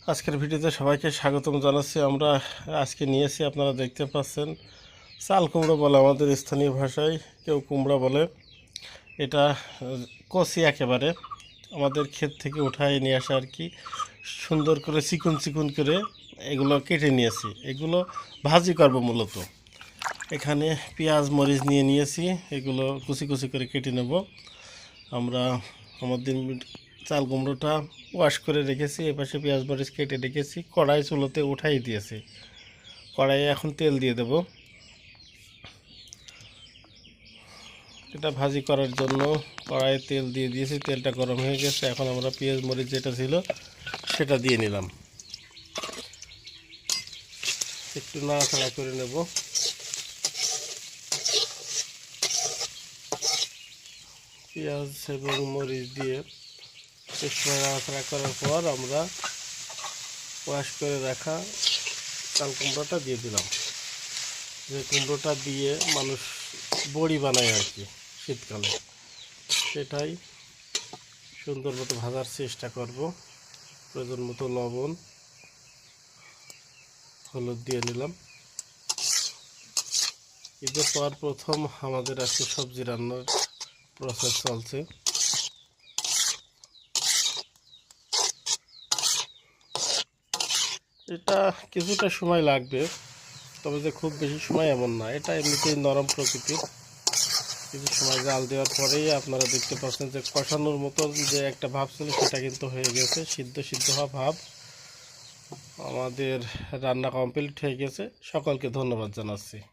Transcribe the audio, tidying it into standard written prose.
আজকের ভিডিওতে সবাইকে স্বাগতম জানাচ্ছি। আমরা আজকে নিয়েছি, আপনারা দেখতে পাচ্ছেন, চাল কুমড়ো বলে আমাদের স্থানীয় ভাষায়, কেউ কুমড়া বলে। এটা কচি একেবারে আমাদের ক্ষেত থেকে উঠায় নিয়ে আসা আর কি। সুন্দর করে চিকন চিকন করে এগুলো কেটে নিয়েছি। এগুলো ভাজি করব মূলত। এখানে পেঁয়াজ মরিচ নিয়ে নিয়েছি, এগুলো কুচি কুচি করে কেটে নেব আমরা। আমাদের চাল কুমড়োটা ওয়াশ করে রেখেছি, এপাশে পেঁয়াজ মরিচ কেটে রেখেছি, কড়াই চুলোতে উঠাই দিয়েছি। কড়াইয়ে এখন তেল দিয়ে দেব। এটা ভাজি করার জন্য কড়াইয়ে তেল দিয়ে দিয়েছি, তেলটা গরম হয়ে গেছে। এখন আমরা পেঁয়াজ মরিচ যেটা ছিল সেটা দিয়ে নিলাম, একটু নাড়াচাড়া করে নেব। পেঁয়াজ এবং মরিচ দিয়ে একটু নাড়াচাড়া করার পর আমরা ওয়াশ করে রাখা চাল কুমড়োটা দিয়ে দিলাম। যে কুমড়োটা দিয়ে মানুষ বড়ি বানায় আর কি শীতকালে, সেটাই সুন্দর মতো ভাজার চেষ্টা করব। প্রয়োজন মতো লবণ হলুদ দিয়ে নিলাম। ঈদের পর প্রথম আমাদের আজকে সবজি রান্নার প্রসেস চলছে। এটা কিছুটা সময় লাগবে, তবে যে খুব বেশি সময় এমন না। এটা এমনিতেই নরম প্রকৃতির। কিছু সময় জাল দেওয়ার পরেই আপনারা দেখতে পাচ্ছেন যে কষানোর মতো যে একটা ভাব ছিল সেটা কিন্তু হয়ে গেছে, সিদ্ধ সিদ্ধ হওয়া ভাব। আমাদের রান্না কমপ্লিট হয়ে গেছে। সকলকে ধন্যবাদ জানাচ্ছি।